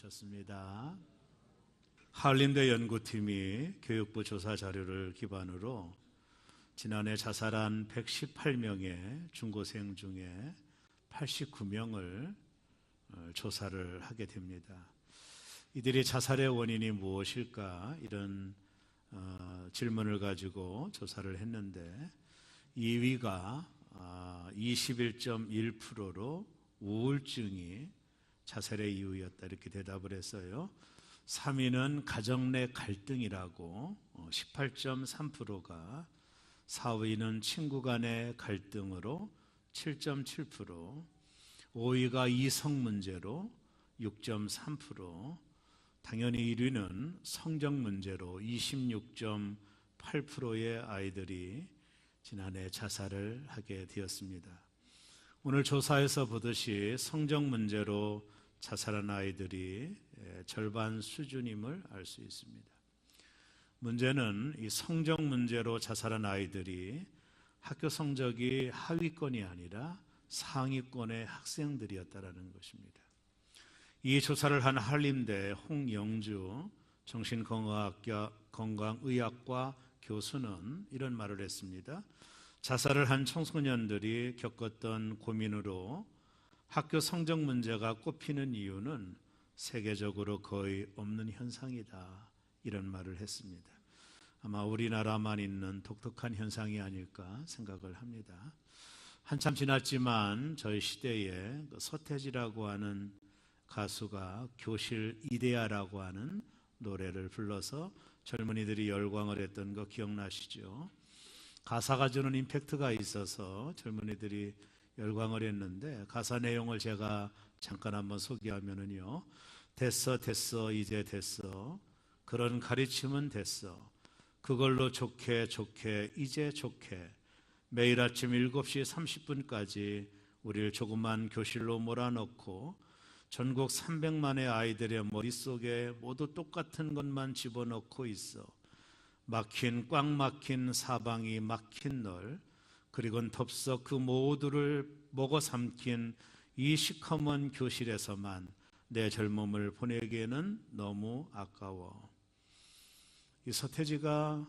오셨습니다. 하얼림대 연구팀이 교육부 조사 자료를 기반으로 지난해 자살한 118명의 중고생 중에 89명을 조사를 하게 됩니다. 이들이 자살의 원인이 무엇일까? 이런 질문을 가지고 조사를 했는데 2위가 21.1%로 우울증이 자살의 이유였다 이렇게 대답을 했어요. 3위는 가정 내 갈등이라고 18.3%가, 4위는 친구 간의 갈등으로 7.7%, 5위가 이성 문제로 6.3%, 당연히 1위는 성적 문제로 26.8%의 아이들이 지난해 자살을 하게 되었습니다. 오늘 조사에서 보듯이 성적 문제로 자살한 아이들이 절반 수준임을 알 수 있습니다. 문제는 이 성적 문제로 자살한 아이들이 학교 성적이 하위권이 아니라 상위권의 학생들이었다는 것입니다. 이 조사를 한 한림대 홍영주 정신건강의학과 교수는 이런 말을 했습니다. 자살을 한 청소년들이 겪었던 고민으로 학교 성적 문제가 꼽히는 이유는 세계적으로 거의 없는 현상이다 이런 말을 했습니다. 아마 우리나라만 있는 독특한 현상이 아닐까 생각을 합니다. 한참 지났지만 저희 시대에 서태지라고 하는 가수가 교실 이데아라고 하는 노래를 불러서 젊은이들이 열광을 했던 거 기억나시죠? 가사가 주는 임팩트가 있어서 젊은이들이 열광을 했는데 가사 내용을 제가 잠깐 한번 소개하면은요. 됐어 이제 됐어. 그런 가르침은 됐어. 그걸로 좋게 이제 좋게. 매일 아침 7시 30분까지 우리를 조그만 교실로 몰아넣고 전국 300만의 아이들의 머릿속에 모두 똑같은 것만 집어넣고 있어. 꽉 막힌 사방이 막힌 널, 그리고는 덥석 그 모두를 먹어 삼킨 이 시커먼 교실에서만 내 젊음을 보내기에는 너무 아까워. 이 서태지가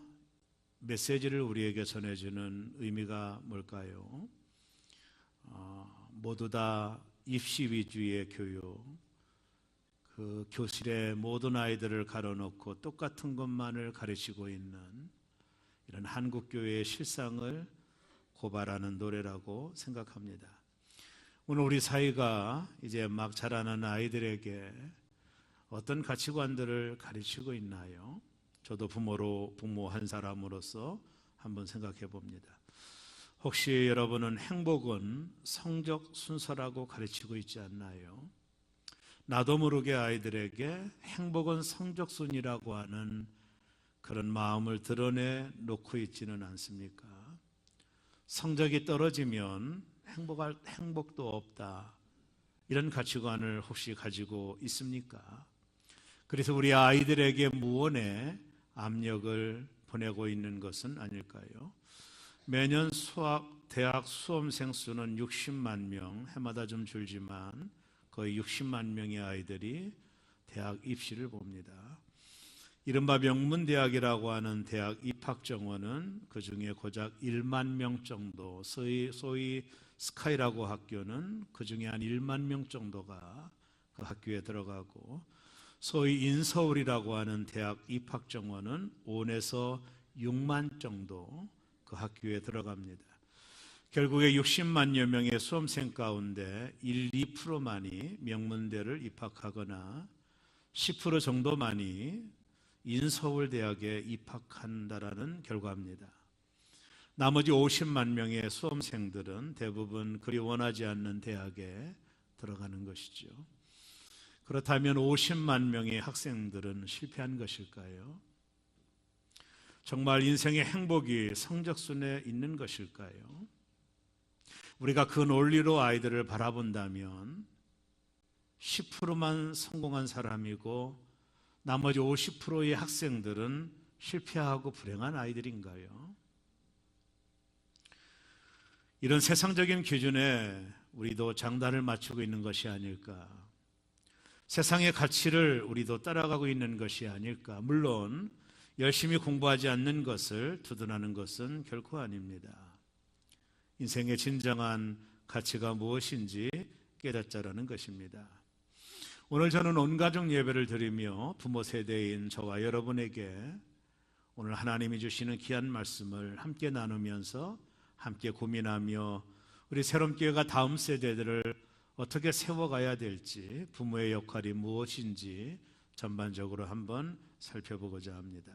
메시지를 우리에게 전해주는 의미가 뭘까요? 모두 다 입시 위주의 교육, 그 교실에 모든 아이들을 가려놓고 똑같은 것만을 가르치고 있는 이런 한국교회의 실상을 고발하는 노래라고 생각합니다. 오늘 우리 사회가 이제 막 자라는 아이들에게 어떤 가치관들을 가르치고 있나요? 저도 부모 한 사람으로서 한번 생각해 봅니다. 혹시 여러분은 행복은 성적 순서라고 가르치고 있지 않나요? 나도 모르게 아이들에게 행복은 성적 순이라고 하는 그런 마음을 드러내 놓고 있지는 않습니까? 성적이 떨어지면 행복도 없다. 이런 가치관을 혹시 가지고 있습니까? 그래서 우리 아이들에게 무언의 압력을 보내고 있는 것은 아닐까요? 매년 대학 수험생 수는 60만 명, 해마다 좀 줄지만 거의 60만 명의 아이들이 대학 입시를 봅니다. 이른바 명문대학이라고 하는 대학 입학 정원은 그 중에 고작 1만 명 정도, 소위 스카이라고 학교는 그 중에 한 1만 명 정도가 그 학교에 들어가고, 소위 인서울이라고 하는 대학 입학 정원은 5에서 6만 정도 그 학교에 들어갑니다. 결국에 60만여 명의 수험생 가운데 1, 2%만이 명문대를 입학하거나 10% 정도만이 인서울대학에 입학한다라는 결과입니다. 나머지 50만 명의 수험생들은 대부분 그리 원하지 않는 대학에 들어가는 것이죠. 그렇다면 50만 명의 학생들은 실패한 것일까요? 정말 인생의 행복이 성적순에 있는 것일까요? 우리가 그 논리로 아이들을 바라본다면 10%만 성공한 사람이고 나머지 50%의 학생들은 실패하고 불행한 아이들인가요? 이런 세상적인 기준에 우리도 장단을 맞추고 있는 것이 아닐까. 세상의 가치를 우리도 따라가고 있는 것이 아닐까. 물론 열심히 공부하지 않는 것을 두둔하는 것은 결코 아닙니다. 인생의 진정한 가치가 무엇인지 깨닫자라는 것입니다. 오늘 저는 온가족 예배를 드리며 부모 세대인 저와 여러분에게 오늘 하나님이 주시는 귀한 말씀을 함께 나누면서 함께 고민하며 우리 새롬교회가 다음 세대들을 어떻게 세워가야 될지, 부모의 역할이 무엇인지 전반적으로 한번 살펴보고자 합니다.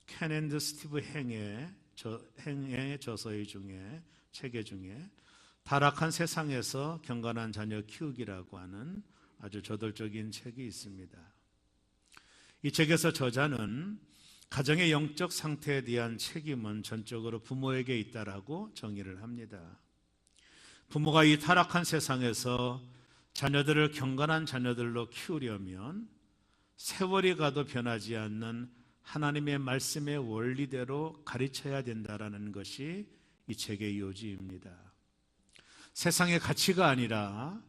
켄 앤드 스티브 행의 저서의 중에, 책의 중에 타락한 세상에서 경건한 자녀 키우기라고 하는 아주 저돌적인 책이 있습니다. 이 책에서 저자는 가정의 영적 상태에 대한 책임은 전적으로 부모에게 있다라고 정의를 합니다. 부모가 이 타락한 세상에서 자녀들을 경건한 자녀들로 키우려면 세월이 가도 변하지 않는 하나님의 말씀의 원리대로 가르쳐야 된다라는 것이 이 책의 요지입니다. 세상의 가치가 아니라,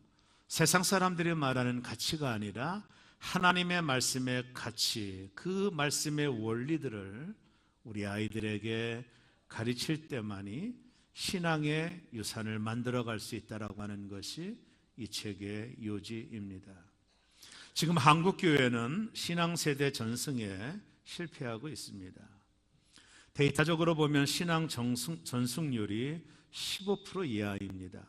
세상 사람들이 말하는 가치가 아니라 하나님의 말씀의 가치, 그 말씀의 원리들을 우리 아이들에게 가르칠 때만이 신앙의 유산을 만들어갈 수 있다라고 하는 것이 이 책의 요지입니다. 지금 한국교회는 신앙세대 전승에 실패하고 있습니다. 데이터적으로 보면 신앙 전승률이 15% 이하입니다.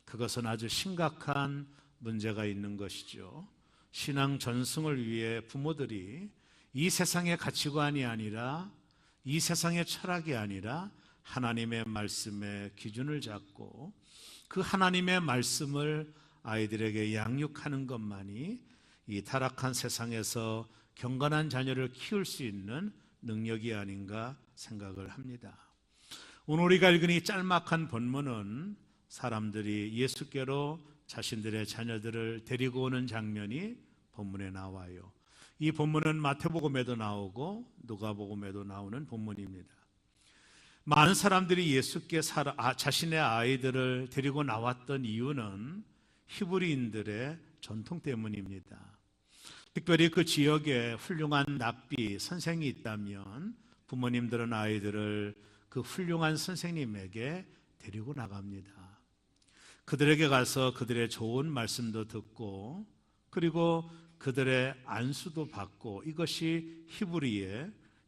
그것은 아주 심각한 문제가 있는 것이죠. 신앙 전승을 위해 부모들이 이 세상의 가치관이 아니라, 이 세상의 철학이 아니라 하나님의 말씀의 기준을 잡고 그 하나님의 말씀을 아이들에게 양육하는 것만이 이 타락한 세상에서 경건한 자녀를 키울 수 있는 능력이 아닌가 생각을 합니다. 오늘 우리가 읽은 이 짤막한 본문은 사람들이 예수께로 자신들의 자녀들을 데리고 오는 장면이 본문에 나와요. 이 본문은 마태복음에도 나오고 누가복음에도 나오는 본문입니다. 많은 사람들이 예수께 자신의 아이들을 데리고 나왔던 이유는 히브리인들의 전통 때문입니다. 특별히 그 지역에 훌륭한 랍비 선생이 있다면 부모님들은 아이들을 그 훌륭한 선생님에게 데리고 나갑니다. 그들에게 가서 그들의 좋은 말씀도 듣고 그리고 그들의 안수도 받고, 이것이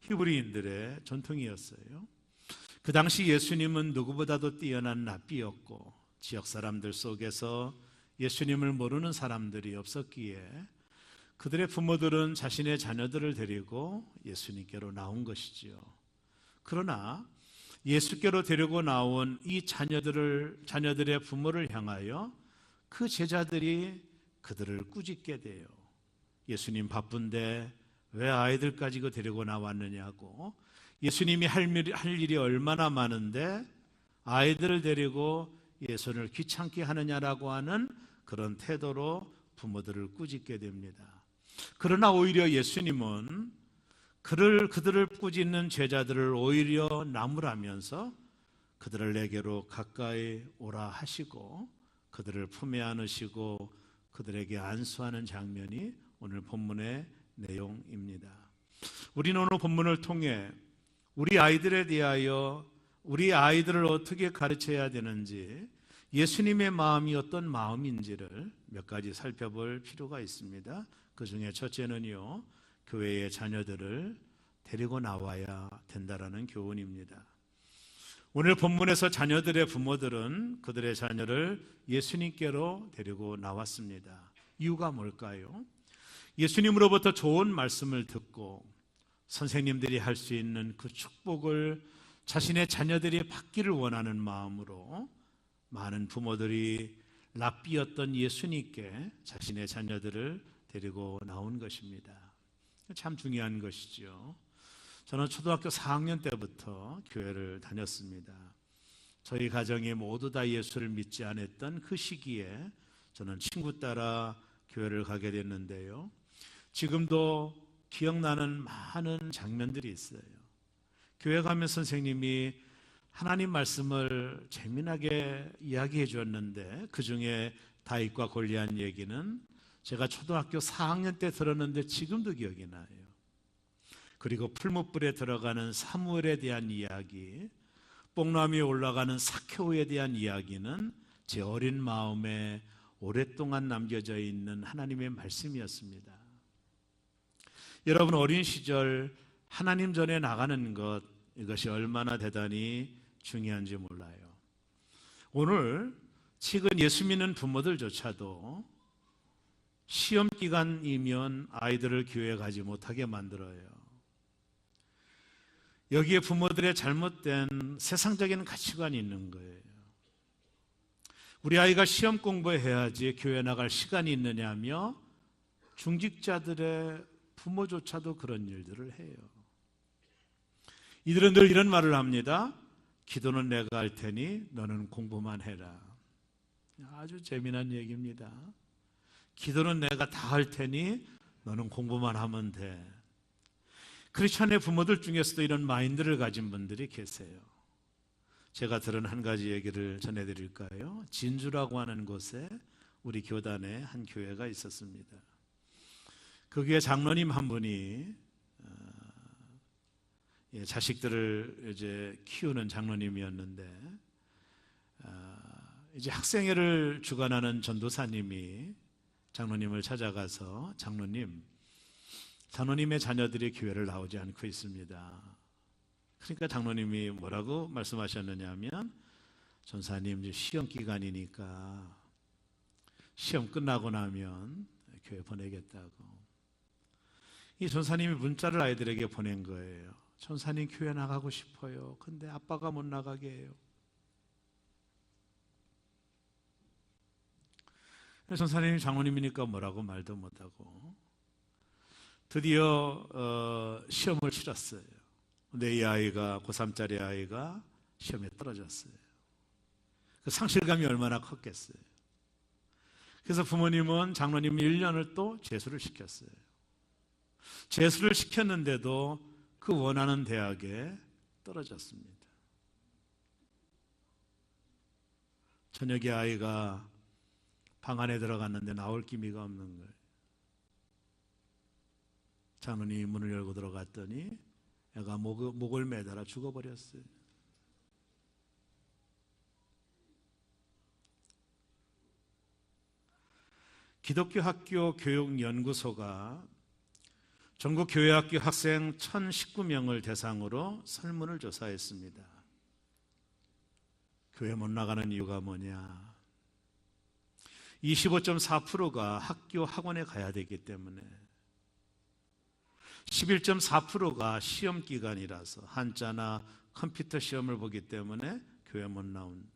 히브리인들의 전통이었어요. 그 당시 예수님은 누구보다도 뛰어난 랍비였고 지역 사람들 속에서 예수님을 모르는 사람들이 없었기에 그들의 부모들은 자신의 자녀들을 데리고 예수님께로 나온 것이지요. 그러나 예수께로 데리고 나온 이 자녀들의 부모를 향하여 그 제자들이 그들을 꾸짖게 돼요. 예수님 바쁜데 왜 아이들까지 데리고 나왔느냐고. 예수님이 할 일이 얼마나 많은데 아이들을 데리고 예수를 귀찮게 하느냐라고 하는 그런 태도로 부모들을 꾸짖게 됩니다. 그러나 오히려 예수님은 그들을 꾸짖는 제자들을 오히려 나무라면서 그들을 내게로 가까이 오라 하시고 그들을 품에 안으시고 그들에게 안수하는 장면이 오늘 본문의 내용입니다. 우리는 오늘 본문을 통해 우리 아이들에 대하여 우리 아이들을 어떻게 가르쳐야 되는지, 예수님의 마음이 어떤 마음인지를 몇 가지 살펴볼 필요가 있습니다. 그 중에 첫째는요, 교회의 자녀들을 데리고 나와야 된다라는 교훈입니다. 오늘 본문에서 자녀들의 부모들은 그들의 자녀를 예수님께로 데리고 나왔습니다. 이유가 뭘까요? 예수님으로부터 좋은 말씀을 듣고 선생님들이 할 수 있는 그 축복을 자신의 자녀들이 받기를 원하는 마음으로 많은 부모들이 랍비였던 예수님께 자신의 자녀들을 데리고 나온 것입니다. 참 중요한 것이죠. 저는 초등학교 4학년 때부터 교회를 다녔습니다. 저희 가정이 모두 다 예수를 믿지 않았던 그 시기에 저는 친구 따라 교회를 가게 됐는데요. 지금도 기억나는 많은 장면들이 있어요. 교회 가면 선생님이 하나님 말씀을 재미나게 이야기해 주었는데 그 중에 다윗과 골리앗 얘기는 제가 초등학교 4학년 때 들었는데 지금도 기억이 나요. 그리고 풀무불에 들어가는 사무엘에 대한 이야기, 뽕나무에 올라가는 사케오에 대한 이야기는 제 어린 마음에 오랫동안 남겨져 있는 하나님의 말씀이었습니다. 여러분, 어린 시절 하나님 전에 나가는 것, 이것이 얼마나 대단히 중요한지 몰라요. 오늘 최근 예수 믿는 부모들조차도 시험 기간이면 아이들을 교회에 가지 못하게 만들어요. 여기에 부모들의 잘못된 세상적인 가치관이 있는 거예요. 우리 아이가 시험 공부해야지 교회 나갈 시간이 있느냐며 중직자들의 부모조차도 그런 일들을 해요. 이들은 늘 이런 말을 합니다. 기도는 내가 할 테니 너는 공부만 해라. 아주 재미난 얘기입니다. 기도는 내가 다 할 테니 너는 공부만 하면 돼. 크리스천의 부모들 중에서도 이런 마인드를 가진 분들이 계세요. 제가 들은 한 가지 얘기를 전해드릴까요? 진주라고 하는 곳에 우리 교단에 한 교회가 있었습니다. 그 교회 장로님 한 분이 자식들을 이제 키우는 장로님이었는데, 이제 학생회를 주관하는 전도사님이 장로님을 찾아가서 장로님의 자녀들이 교회를 나오지 않고 있습니다. 그러니까 장로님이 뭐라고 말씀하셨느냐 하면, 전사님 이제 시험 기간이니까 시험 끝나고 나면 교회 보내겠다고. 이 전사님이 문자를 아이들에게 보낸 거예요. 전사님 교회 나가고 싶어요. 근데 아빠가 못 나가게 해요. 전사님이 장로님이니까 뭐라고 말도 못하고 드디어 시험을 치렀어요. 근데 이 아이가, 고3짜리 아이가 시험에 떨어졌어요. 그 상실감이 얼마나 컸겠어요. 그래서 부모님은 장로님 1년을 또 재수를 시켰어요. 재수를 시켰는데도 그 원하는 대학에 떨어졌습니다. 저녁에 아이가 방 안에 들어갔는데 나올 기미가 없는 거예요. 장로님이 문을 열고 들어갔더니 애가 목을 매달아 죽어버렸어요. 기독교 학교 교육연구소가 전국 교회학교 학생 1019명을 대상으로 설문을 조사했습니다. 교회 못 나가는 이유가 뭐냐? 25.4%가 학교 학원에 가야 되기 때문에, 11.4%가 시험 기간이라서 한자나 컴퓨터 시험을 보기 때문에 교회 못 나온,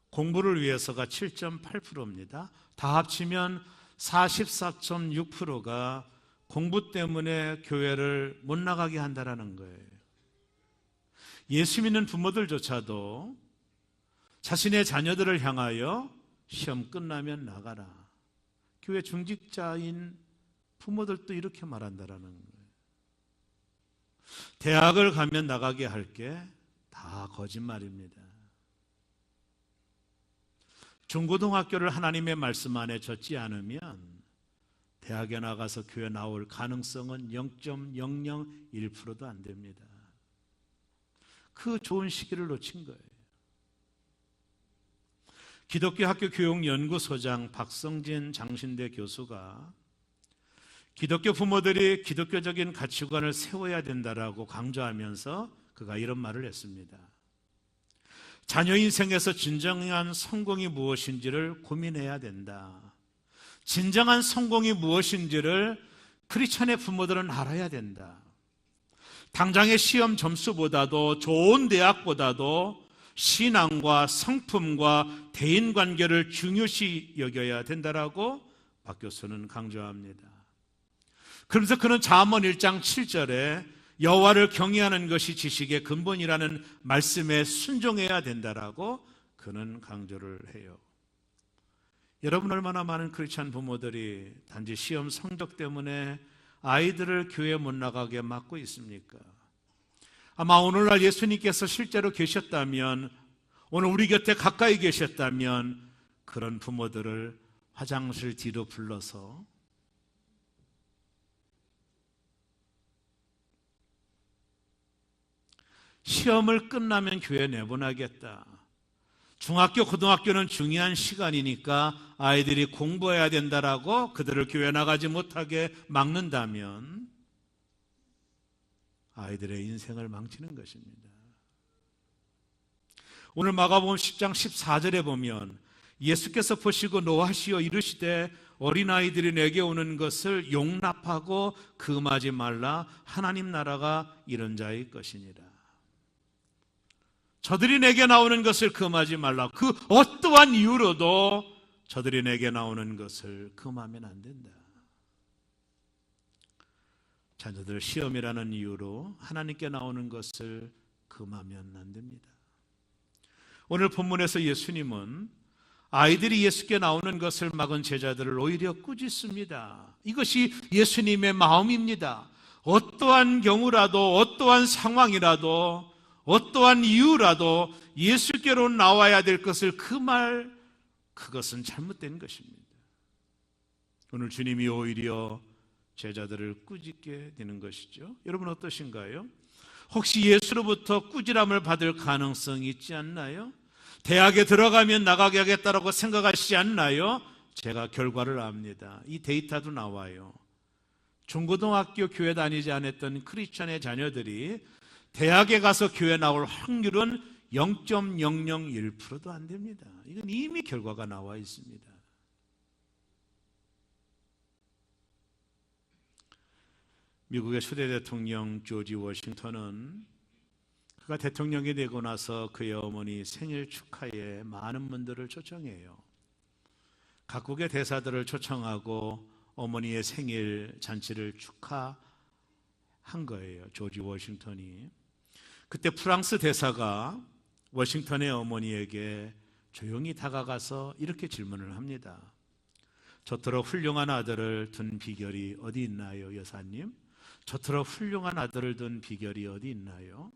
공부를 위해서가 7.8%입니다. 다 합치면 44.6%가 공부 때문에 교회를 못 나가게 한다는 거예요. 예수 믿는 부모들조차도 자신의 자녀들을 향하여 시험 끝나면 나가라. 교회 중직자인 부모들도 이렇게 말한다는 거예요. 대학을 가면 나가게 할 게 다 거짓말입니다. 중고등학교를 하나님의 말씀 안에 젖지 않으면 대학에 나가서 교회 나올 가능성은 0.001%도 안 됩니다. 그 좋은 시기를 놓친 거예요. 기독교 학교 교육연구소장 박성진 장신대 교수가 기독교 부모들이 기독교적인 가치관을 세워야 된다라고 강조하면서 그가 이런 말을 했습니다. 자녀 인생에서 진정한 성공이 무엇인지를 고민해야 된다. 진정한 성공이 무엇인지를 크리스천의 부모들은 알아야 된다. 당장의 시험 점수보다도 좋은 대학보다도 신앙과 성품과 대인관계를 중요시 여겨야 된다라고 박 교수는 강조합니다. 그러면서 그는 잠언 1장 7절에 여호와를 경외하는 것이 지식의 근본이라는 말씀에 순종해야 된다라고 그는 강조를 해요. 여러분, 얼마나 많은 크리스찬 부모들이 단지 시험 성적 때문에 아이들을 교회 못 나가게 막고 있습니까? 아마 오늘날 예수님께서 실제로 계셨다면, 오늘 우리 곁에 가까이 계셨다면 그런 부모들을 화장실 뒤로 불러서 시험을 끝나면 교회 내보내겠다. 중학교, 고등학교는 중요한 시간이니까 아이들이 공부해야 된다라고 그들을 교회 나가지 못하게 막는다면 아이들의 인생을 망치는 것입니다. 오늘 마가복음 10장 14절에 보면 예수께서 보시고 노하시어 이르시되 어린아이들이 내게 오는 것을 용납하고 금하지 말라. 하나님 나라가 이런 자의 것이니라. 저들이 내게 나오는 것을 금하지 말라. 그 어떠한 이유로도 저들이 내게 나오는 것을 금하면 안 된다. 자녀들 시험이라는 이유로 하나님께 나오는 것을 금하면 안 됩니다. 오늘 본문에서 예수님은 아이들이 예수께 나오는 것을 막은 제자들을 오히려 꾸짖습니다. 이것이 예수님의 마음입니다. 어떠한 경우라도, 어떠한 상황이라도, 어떠한 이유라도 예수께로 나와야 될 것을 그것은 잘못된 것입니다. 오늘 주님이 오히려 제자들을 꾸짖게 되는 것이죠. 여러분 어떠신가요? 혹시 예수로부터 꾸지람을 받을 가능성이 있지 않나요? 대학에 들어가면 나가게 하겠다라고 생각하시지 않나요? 제가 결과를 압니다. 이 데이터도 나와요. 중고등학교 교회 다니지 않았던 크리스천의 자녀들이 대학에 가서 교회 나올 확률은 0.001%도 안 됩니다. 이건 이미 결과가 나와 있습니다. 미국의 초대 대통령 조지 워싱턴은 그가 대통령이 되고 나서 그의 어머니 생일 축하에 많은 분들을 초청해요. 각국의 대사들을 초청하고 어머니의 생일 잔치를 축하한 거예요. 조지 워싱턴이. 그때 프랑스 대사가 워싱턴의 어머니에게 조용히 다가가서 이렇게 질문을 합니다. 저토록 훌륭한 아들을 둔 비결이 어디 있나요, 여사님? 저토록 훌륭한 아들을 둔 비결이 어디 있나요?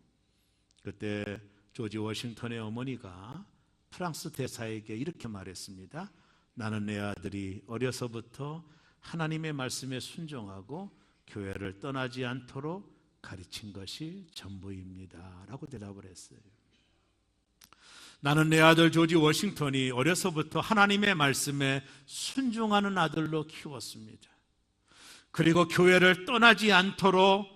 그때 조지 워싱턴의 어머니가 프랑스 대사에게 이렇게 말했습니다. 나는 내 아들이 어려서부터 하나님의 말씀에 순종하고 교회를 떠나지 않도록 가르친 것이 전부입니다. 라고 대답을 했어요. 나는 내 아들 조지 워싱턴이 어려서부터 하나님의 말씀에 순종하는 아들로 키웠습니다. 그리고 교회를 떠나지 않도록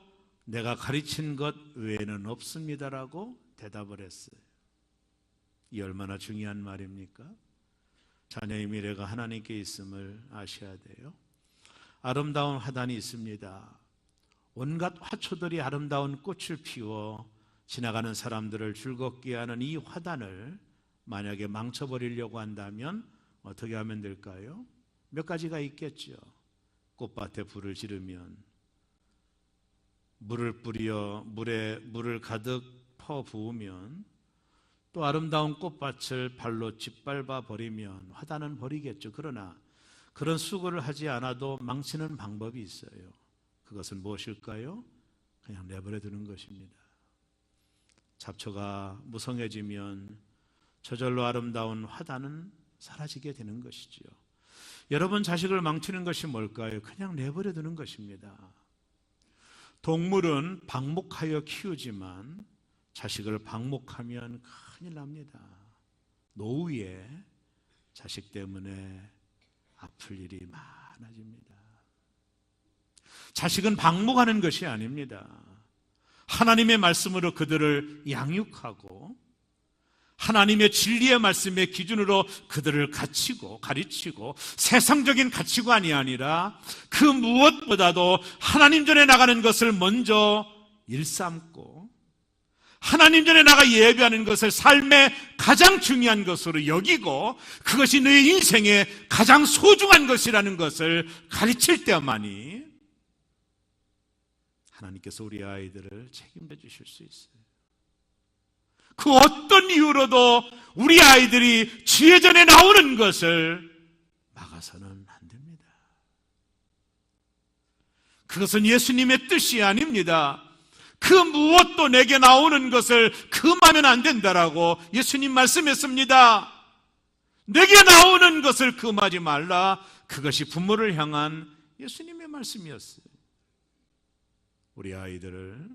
내가 가르친 것 외에는 없습니다라고 대답을 했어요. 이 얼마나 중요한 말입니까? 자녀의 미래가 하나님께 있음을 아셔야 돼요. 아름다운 화단이 있습니다. 온갖 화초들이 아름다운 꽃을 피워 지나가는 사람들을 즐겁게 하는 이 화단을 만약에 망쳐버리려고 한다면 어떻게 하면 될까요? 몇 가지가 있겠죠. 꽃밭에 불을 지르면, 물을 뿌려 물을 가득 퍼 부으면, 또 아름다운 꽃밭을 발로 짓밟아 버리면 화단은 버리겠죠. 그러나 그런 수고를 하지 않아도 망치는 방법이 있어요. 그것은 무엇일까요? 그냥 내버려 두는 것입니다. 잡초가 무성해지면 저절로 아름다운 화단은 사라지게 되는 것이지요. 여러분 자식을 망치는 것이 뭘까요? 그냥 내버려 두는 것입니다. 동물은 방목하여 키우지만 자식을 방목하면 큰일 납니다. 노후에 자식 때문에 아플 일이 많아집니다. 자식은 방목하는 것이 아닙니다. 하나님의 말씀으로 그들을 양육하고 하나님의 진리의 말씀의 기준으로 그들을 가르치고 세상적인 가치관이 아니라 그 무엇보다도 하나님 전에 나가는 것을 먼저 일삼고 하나님 전에 나가 예배하는 것을 삶의 가장 중요한 것으로 여기고 그것이 너의 인생의 가장 소중한 것이라는 것을 가르칠 때만이 하나님께서 우리 아이들을 책임져 주실 수 있어요. 그 어떤 이유로도 우리 아이들이 지혜 전에 나오는 것을 막아서는 안 됩니다. 그것은 예수님의 뜻이 아닙니다. 그 무엇도 내게 나오는 것을 금하면 안 된다라고 예수님 말씀했습니다. 내게 나오는 이러는 것을 금하지 말라. 그것이 부모를 향한 예수님의 말씀이었어요. 우리 아이들을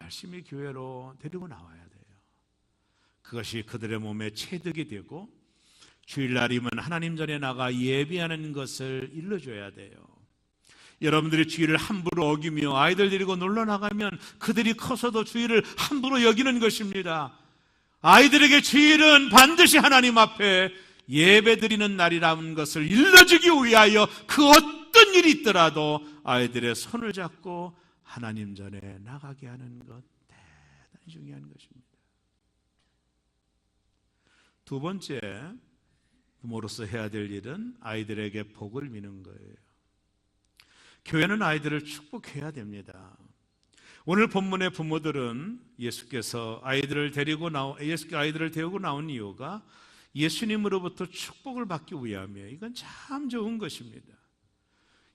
열심히 교회로 데리고 나와야 돼요. 그것이 그들의 몸에 체득이 되고 주일날이면 하나님 전에 나가 예배하는 것을 일러줘야 돼요. 여러분들이 주일을 함부로 어기며 아이들 데리고 놀러 나가면 그들이 커서도 주일을 함부로 여기는 것입니다. 아이들에게 주일은 반드시 하나님 앞에 예배드리는 날이라는 것을 일러주기 위하여 그 어떤 일이 있더라도 아이들의 손을 잡고 하나님 전에 나가게 하는 것 대단히 중요한 것입니다. 두 번째, 부모로서 해야 될 일은 아이들에게 복을 비는 거예요. 교회는 아이들을 축복해야 됩니다. 오늘 본문의 부모들은 예수께서 아이들을 데리고 아이들을 데우고 나온 이유가 예수님으로부터 축복을 받기 위함이에요. 이건 참 좋은 것입니다.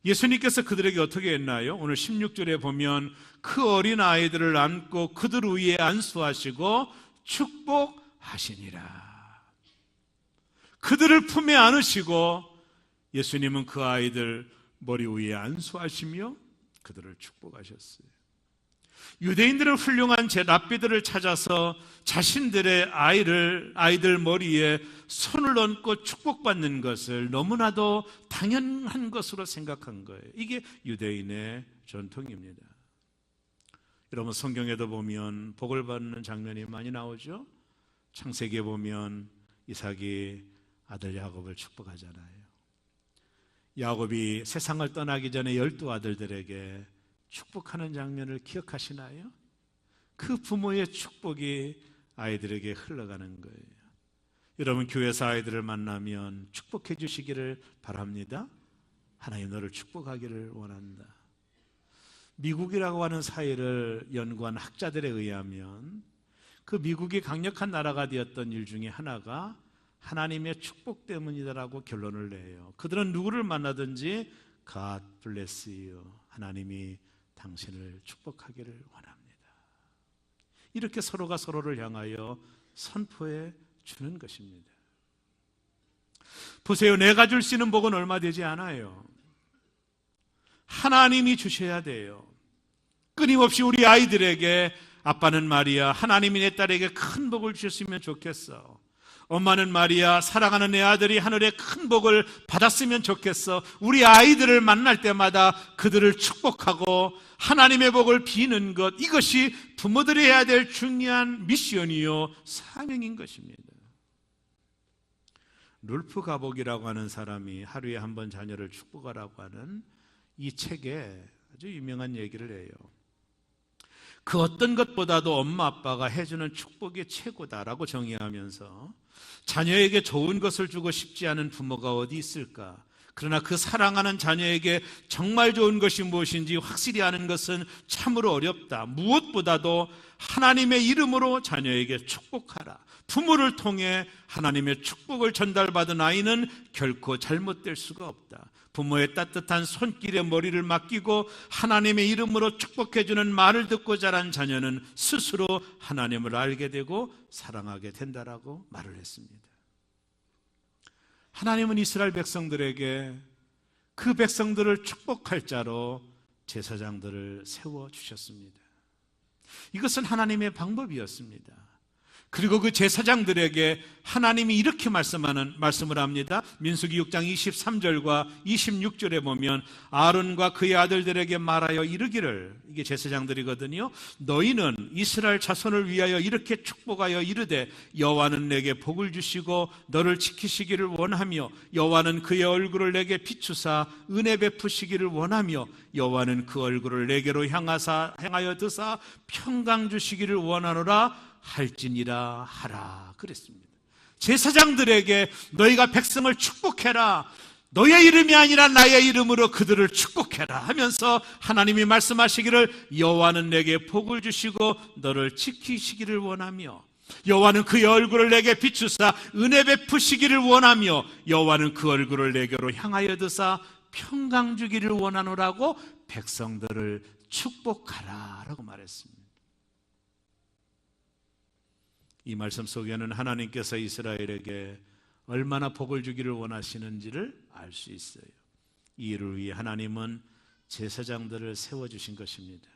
예수님께서 그들에게 어떻게 했나요? 오늘 16절에 보면 그 어린 아이들을 안고 그들 위에 안수하시고 축복하시니라. 그들을 품에 안으시고 예수님은 그 아이들 머리 위에 안수하시며 그들을 축복하셨어요. 유대인들은 훌륭한 랍비들을 찾아서 자신들의 아이들 머리에 손을 얹고 축복받는 것을 너무나도 당연한 것으로 생각한 거예요. 이게 유대인의 전통입니다. 여러분, 성경에도 보면 복을 받는 장면이 많이 나오죠. 창세기에 보면 이삭이 아들 야곱을 축복하잖아요. 야곱이 세상을 떠나기 전에 12아들들에게 축복하는 장면을 기억하시나요? 그 부모의 축복이 아이들에게 흘러가는 거예요. 여러분, 교회에서 아이들을 만나면 축복해 주시기를 바랍니다. 하나님 너를 축복하기를 원한다. 미국이라고 하는 사회를 연구한 학자들에 의하면 그 미국이 강력한 나라가 되었던 일 중에 하나가 하나님의 축복 때문이다라고 결론을 내요. 그들은 누구를 만나든지 God bless you, 하나님이 당신을 축복하기를 원합니다. 이렇게 서로가 서로를 향하여 선포해 주는 것입니다. 보세요, 내가 줄 수 있는 복은 얼마 되지 않아요. 하나님이 주셔야 돼요. 끊임없이 우리 아이들에게 아빠는 말이야, 하나님이 내 딸에게 큰 복을 주셨으면 좋겠어. 엄마는 말이야, 사랑하는 내 아들이 하늘의 큰 복을 받았으면 좋겠어. 우리 아이들을 만날 때마다 그들을 축복하고 하나님의 복을 비는 것, 이것이 부모들이 해야 될 중요한 미션이요 사명인 것입니다. 룰프 가복이라고 하는 사람이 하루에 한 번 자녀를 축복하라고 하는 이 책에 아주 유명한 얘기를 해요. 그 어떤 것보다도 엄마 아빠가 해주는 축복이 최고다라고 정의하면서 자녀에게 좋은 것을 주고 싶지 않은 부모가 어디 있을까? 그러나 그 사랑하는 자녀에게 정말 좋은 것이 무엇인지 확실히 아는 것은 참으로 어렵다. 무엇보다도 하나님의 이름으로 자녀에게 축복하라. 부모를 통해 하나님의 축복을 전달받은 아이는 결코 잘못될 수가 없다. 부모의 따뜻한 손길에 머리를 맡기고 하나님의 이름으로 축복해주는 말을 듣고 자란 자녀는 스스로 하나님을 알게 되고 사랑하게 된다라고 말을 했습니다. 하나님은 이스라엘 백성들에게 그 백성들을 축복할 자로 제사장들을 세워주셨습니다. 이것은 하나님의 방법이었습니다. 그리고 그 제사장들에게 하나님이 이렇게 말씀을 합니다. 민수기 6장 23절과 26절에 보면 아론과 그의 아들들에게 말하여 이르기를, 이게 제사장들이거든요. 너희는 이스라엘 자손을 위하여 이렇게 축복하여 이르되 여호와는 내게 복을 주시고 너를 지키시기를 원하며 여호와는 그의 얼굴을 내게 비추사 은혜 베푸시기를 원하며 여호와는 그 얼굴을 내게로 향하여 드사 평강 주시기를 원하노라 할지니라 하라 그랬습니다. 제사장들에게 너희가 백성을 축복해라, 너의 이름이 아니라 나의 이름으로 그들을 축복해라 하면서 하나님이 말씀하시기를 여호와는 내게 복을 주시고 너를 지키시기를 원하며 여호와는 그의 얼굴을 내게 비추사 은혜 베푸시기를 원하며 여호와는 그 얼굴을 내게로 향하여 드사 평강 주기를 원하노라고 백성들을 축복하라 라고 말했습니다. 이 말씀 속에는 하나님께서 이스라엘에게 얼마나 복을 주기를 원하시는지를 알 수 있어요. 이 일을 위해 하나님은 제사장들을 세워주신 것입니다.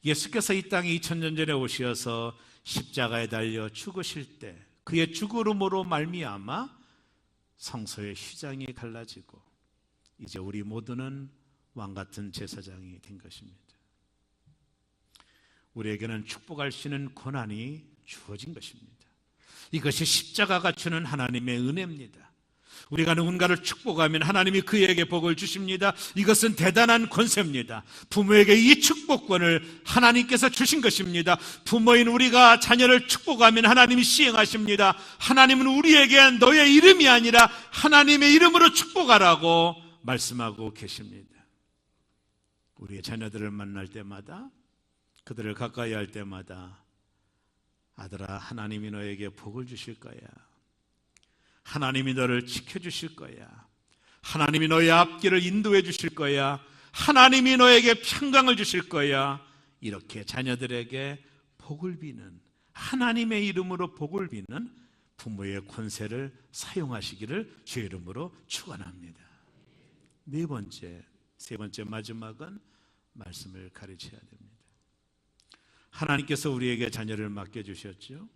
예수께서 이 땅에 2000년 전에 오셔서 십자가에 달려 죽으실 때 그의 죽음으로 말미암아 성소의 휘장이 갈라지고 이제 우리 모두는 왕같은 제사장이 된 것입니다. 우리에게는 축복할 수 있는 권한이 주어진 것입니다. 이것이 십자가가 주는 하나님의 은혜입니다. 우리가 누군가를 축복하면 하나님이 그에게 복을 주십니다. 이것은 대단한 권세입니다. 부모에게 이 축복권을 하나님께서 주신 것입니다. 부모인 우리가 자녀를 축복하면 하나님이 시행하십니다. 하나님은 우리에게 너의 이름이 아니라 하나님의 이름으로 축복하라고 말씀하고 계십니다. 우리의 자녀들을 만날 때마다, 그들을 가까이 할 때마다 아들아, 하나님이 너에게 복을 주실 거야. 하나님이 너를 지켜주실 거야. 하나님이 너의 앞길을 인도해 주실 거야. 하나님이 너에게 평강을 주실 거야. 이렇게 자녀들에게 복을 비는, 하나님의 이름으로 복을 비는 부모의 권세를 사용하시기를 주의 이름으로 축원합니다. 세 번째 마지막은 말씀을 가르쳐야 됩니다. 하나님께서 우리에게 자녀를 맡겨주셨죠.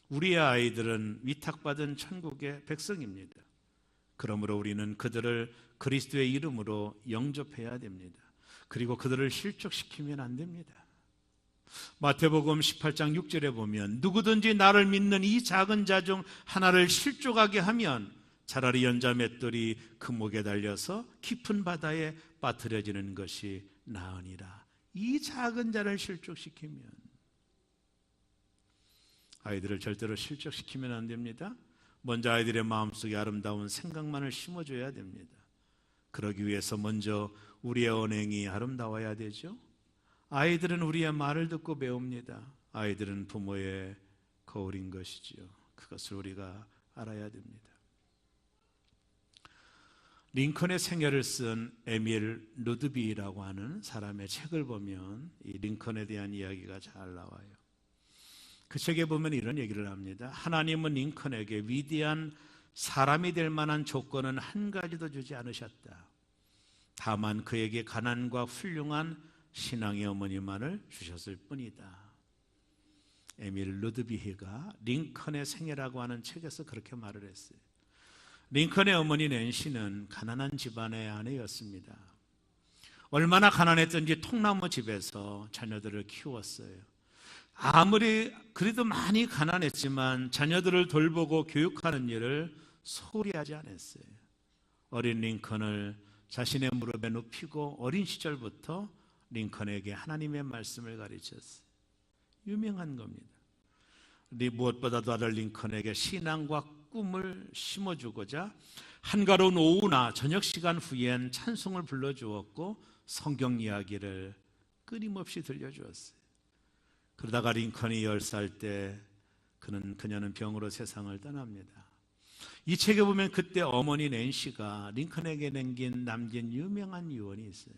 우리의 아이들은 위탁받은 천국의 백성입니다. 그러므로 우리는 그들을 그리스도의 이름으로 영접해야 됩니다. 그리고 그들을 실족시키면 안 됩니다. 마태복음 18장 6절에 보면 누구든지 나를 믿는 이 작은 자 중 하나를 실족하게 하면 차라리 연자 맷돌이 그 목에 달려서 깊은 바다에 빠뜨려지는 것이 나으니라. 이 작은 자를 실족시키면, 아이들을 절대로 실족시키면 안 됩니다. 먼저 아이들의 마음속에 아름다운 생각만을 심어줘야 됩니다. 그러기 위해서 먼저 우리의 언행이 아름다워야 되죠. 아이들은 우리의 말을 듣고 배웁니다. 아이들은 부모의 거울인 것이지요. 그것을 우리가 알아야 됩니다. 링컨의 생애를 쓴 에밀 루드비라고 하는 사람의 책을 보면 이 링컨에 대한 이야기가 잘 나와요. 그 책에 보면 이런 얘기를 합니다. 하나님은 링컨에게 위대한 사람이 될 만한 조건은 한 가지도 주지 않으셨다. 다만 그에게 가난과 훌륭한 신앙의 어머니만을 주셨을 뿐이다. 에밀 루드비히가 링컨의 생애라고 하는 책에서 그렇게 말을 했어요. 링컨의 어머니 낸시는 가난한 집안의 아내였습니다. 얼마나 가난했던지 통나무 집에서 자녀들을 키웠어요. 아무리 그래도 많이 가난했지만 자녀들을 돌보고 교육하는 일을 소홀히 하지 않았어요. 어린 링컨을 자신의 무릎에 눕히고 어린 시절부터 링컨에게 하나님의 말씀을 가르쳤어요. 유명한 겁니다. 무엇보다도 아들 링컨에게 신앙과 꿈을 심어주고자 한가로운 오후나 저녁 시간 후엔 찬송을 불러주었고 성경 이야기를 끊임없이 들려주었어요. 그러다가 링컨이 10살 때 그녀는 병으로 세상을 떠납니다. 이 책에 보면 그때 어머니 낸시가 링컨에게 남긴 유명한 유언이 있어요.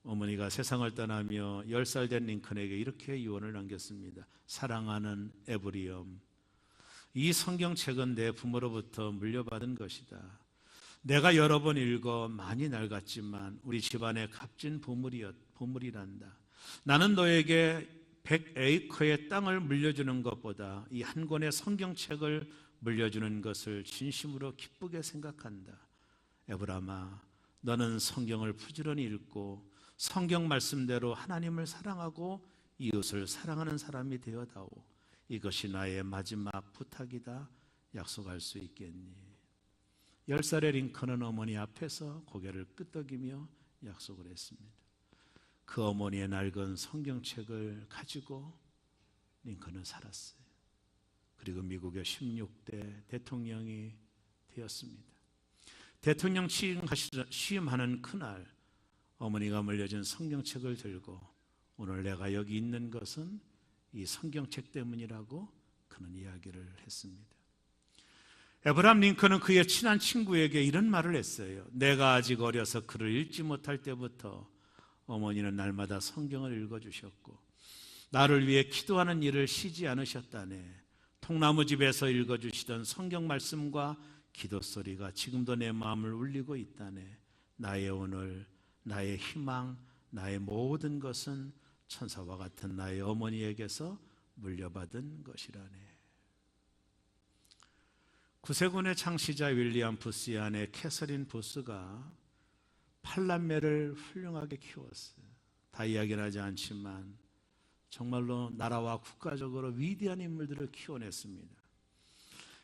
어머니가 세상을 떠나며 10살 된 링컨에게 이렇게 유언을 남겼습니다. 사랑하는 에브리엄, 이 성경책은 내 부모로부터 물려받은 것이다. 내가 여러 번 읽어 많이 낡았지만 우리 집안의 값진 보물이란다. 나는 너에게 100에이커의 땅을 물려주는 것보다 이 한 권의 성경책을 물려주는 것을 진심으로 기쁘게 생각한다. 에브라마, 너는 성경을 부지런히 읽고 성경 말씀대로 하나님을 사랑하고 이웃을 사랑하는 사람이 되어다오. 이것이 나의 마지막 부탁이다. 약속할 수 있겠니? 10살의 링컨은 어머니 앞에서 고개를 끄덕이며 약속을 했습니다. 그 어머니의 낡은 성경책을 가지고 링컨은 살았어요. 그리고 미국의 16대 대통령이 되었습니다. 대통령 취임하는 그날 어머니가 물려준 성경책을 들고 오늘 내가 여기 있는 것은 이 성경책 때문이라고 그는 이야기를 했습니다. 에브라함 링컨은 그의 친한 친구에게 이런 말을 했어요. 내가 아직 어려서 글을 읽지 못할 때부터 어머니는 날마다 성경을 읽어주셨고 나를 위해 기도하는 일을 쉬지 않으셨다네. 통나무집에서 읽어주시던 성경 말씀과 기도 소리가 지금도 내 마음을 울리고 있다네. 나의 오늘, 나의 희망, 나의 모든 것은 천사와 같은 나의 어머니에게서 물려받은 것이라네. 구세군의 창시자 윌리엄 부스의 아내 캐서린 부스가 8남매를 훌륭하게 키웠어요. 다 이야기는 하지 않지만 정말로 나라와 국가적으로 위대한 인물들을 키워냈습니다.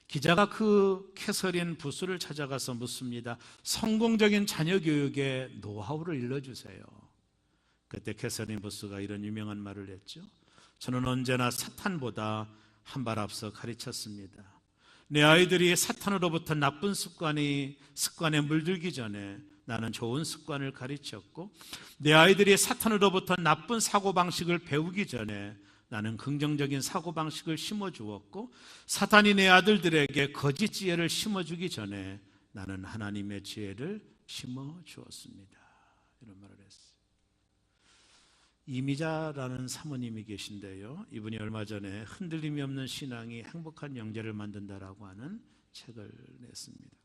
기자가 그 캐서린 부스를 찾아가서 묻습니다. 성공적인 자녀 교육의 노하우를 일러주세요. 그때 캐서린 부스가 이런 유명한 말을 했죠. 저는 언제나 사탄보다 한 발 앞서 가르쳤습니다. 내 아이들이 사탄으로부터 나쁜 습관에 물들기 전에 나는 좋은 습관을 가르쳤고, 내 아이들이 사탄으로부터 나쁜 사고방식을 배우기 전에 나는 긍정적인 사고방식을 심어주었고, 사탄이 내 아들들에게 거짓 지혜를 심어주기 전에 나는 하나님의 지혜를 심어주었습니다. 이런 말을 했어요. 이미자라는 사모님이 계신데요, 이분이 얼마 전에 흔들림이 없는 신앙이 행복한 영재를 만든다라고 하는 책을 냈습니다.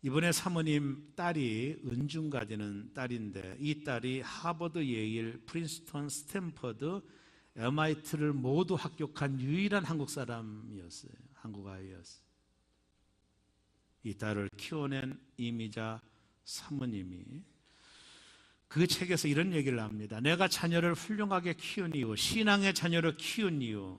이번에 사모님 딸이 은중가 되는 딸인데, 이 딸이 하버드, 예일, 프린스턴, 스탠퍼드, MIT를 모두 합격한 유일한 한국 사람이었어요. 한국 아이였어요. 이 딸을 키워낸 이미자 사모님이 그 책에서 이런 얘기를 합니다. 내가 자녀를 훌륭하게 키운 이유, 신앙의 자녀를 키운 이유,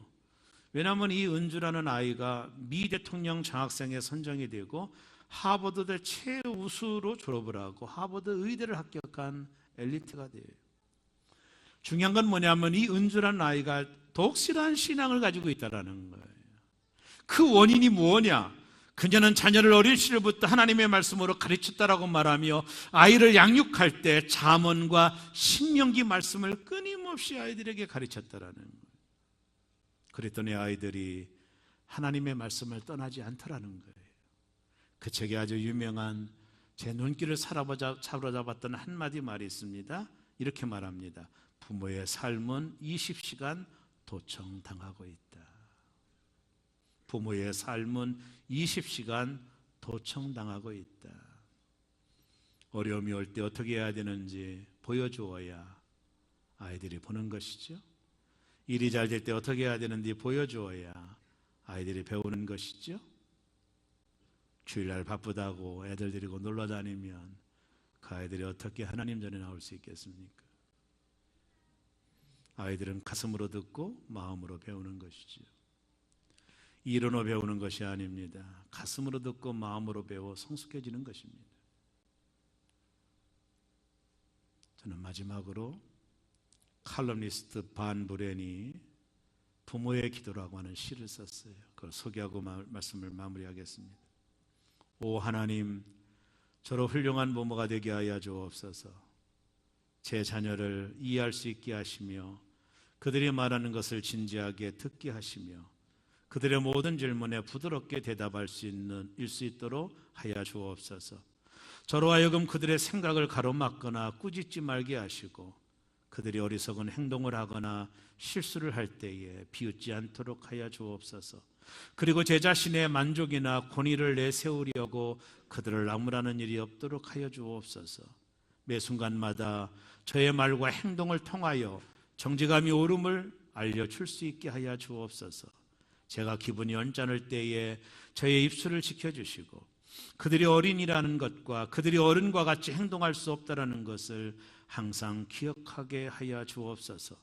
왜냐하면 이 은주라는 아이가 미 대통령 장학생에 선정이 되고 하버드대 최우수로 졸업을 하고 하버드 의대를 합격한 엘리트가 돼요. 중요한 건 뭐냐면 이 은주라는 아이가 독실한 신앙을 가지고 있다는 거예요. 그 원인이 뭐냐? 그녀는 자녀를 어린 시절부터 하나님의 말씀으로 가르쳤다라고 말하며 아이를 양육할 때 잠언과 신명기 말씀을 끊임없이 아이들에게 가르쳤다라는 거예요. 그랬더니 아이들이 하나님의 말씀을 떠나지 않더라는 거예요. 그 책에 아주 유명한 제 눈길을 사로잡았던 한마디 말이 있습니다. 이렇게 말합니다. 부모의 삶은 20시간 도청당하고 있다. 부모의 삶은 20시간 도청당하고 있다. 어려움이 올 때 어떻게 해야 되는지 보여주어야 아이들이 보는 것이죠. 일이 잘 될 때 어떻게 해야 되는지 보여주어야 아이들이 배우는 것이죠. 주일날 바쁘다고 애들 데리고 놀러 다니면 그 아이들이 어떻게 하나님 전에 나올 수 있겠습니까? 아이들은 가슴으로 듣고 마음으로 배우는 것이죠. 이론으로 배우는 것이 아닙니다. 가슴으로 듣고 마음으로 배워 성숙해지는 것입니다. 저는 마지막으로 칼럼니스트 반 브렌이 부모의 기도라고 하는 시를 썼어요. 그걸 소개하고 말씀을 마무리하겠습니다. 오 하나님, 저로 훌륭한 부모가 되게 하여 주옵소서. 제 자녀를 이해할 수 있게 하시며 그들이 말하는 것을 진지하게 듣게 하시며 그들의 모든 질문에 부드럽게 대답할 수 있도록 하여 주옵소서. 저로 하여금 그들의 생각을 가로막거나 꾸짖지 말게 하시고 그들이 어리석은 행동을 하거나 실수를 할 때에 비웃지 않도록 하여 주옵소서. 그리고 제 자신의 만족이나 권위를 내세우려고 그들을 나무라는 일이 없도록 하여 주옵소서. 매 순간마다 저의 말과 행동을 통하여 정직함이 옳음을 알려줄 수 있게 하여 주옵소서. 제가 기분이 언짢을 때에 저의 입술을 지켜주시고 그들이 어린이라는 것과 그들이 어른과 같이 행동할 수 없다는 것을 항상 기억하게 하여 주옵소서.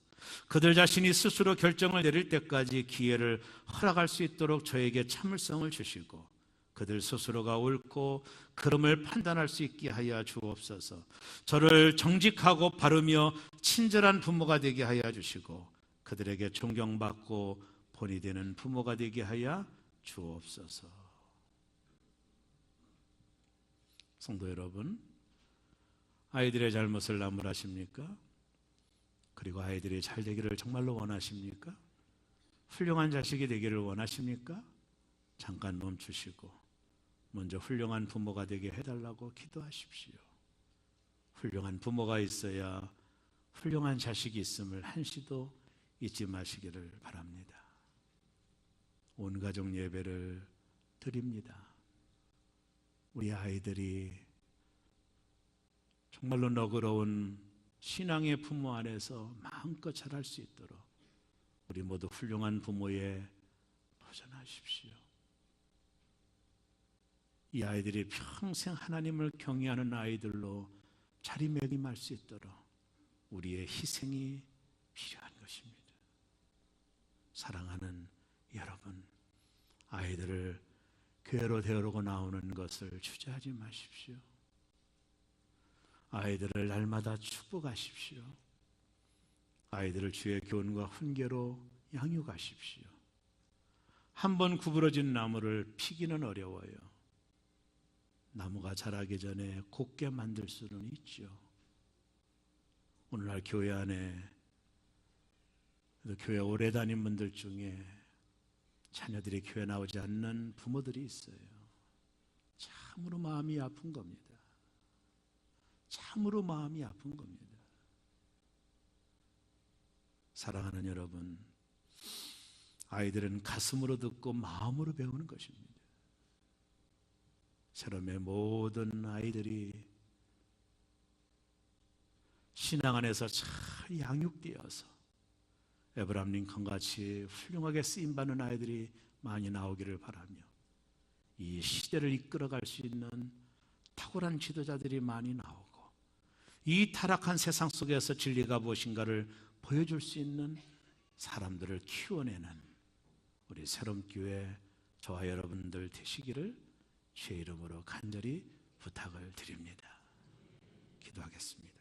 그들 자신이 스스로 결정을 내릴 때까지 기회를 허락할 수 있도록 저에게 참을성을 주시고 그들 스스로가 옳고 그름을 판단할 수 있게 하여 주옵소서. 저를 정직하고 바르며 친절한 부모가 되게 하여 주시고 그들에게 존경받고 본이 되는 부모가 되게 하여 주옵소서. 성도 여러분, 아이들의 잘못을 나무라십니까? 그리고 아이들이 잘 되기를 정말로 원하십니까? 훌륭한 자식이 되기를 원하십니까? 잠깐 멈추시고 먼저 훌륭한 부모가 되게 해달라고 기도하십시오. 훌륭한 부모가 있어야 훌륭한 자식이 있음을 한시도 잊지 마시기를 바랍니다. 온 가족 예배를 드립니다. 우리 아이들이 정말로 너그러운 신앙의 부모 안에서 마음껏 자랄 수 있도록 우리 모두 훌륭한 부모에 도전하십시오. 이 아이들이 평생 하나님을 경외하는 아이들로 자리매김할 수 있도록 우리의 희생이 필요한 것입니다. 사랑하는 여러분, 아이들을 교회로 데려오고 나오는 것을 주저하지 마십시오. 아이들을 날마다 축복하십시오. 아이들을 주의 교훈과 훈계로 양육하십시오. 한번 구부러진 나무를 피기는 어려워요. 나무가 자라기 전에 곧게 만들 수는 있죠. 오늘날 교회 안에 교회 오래 다닌 분들 중에 자녀들이 교회 나오지 않는 부모들이 있어요. 참으로 마음이 아픈 겁니다. 참으로 마음이 아픈 겁니다. 사랑하는 여러분, 아이들은 가슴으로 듣고 마음으로 배우는 것입니다. 새롬의 모든 아이들이 신앙 안에서 잘 양육되어서 에브라임 링컨 같이 훌륭하게 쓰임받는 아이들이 많이 나오기를 바라며 이 시대를 이끌어갈 수 있는 탁월한 지도자들이 많이 나오고 이 타락한 세상 속에서 진리가 무엇인가를 보여줄 수 있는 사람들을 키워내는 우리 새롬교회 저와 여러분들 되시기를 주의 이름으로 간절히 부탁을 드립니다. 기도하겠습니다.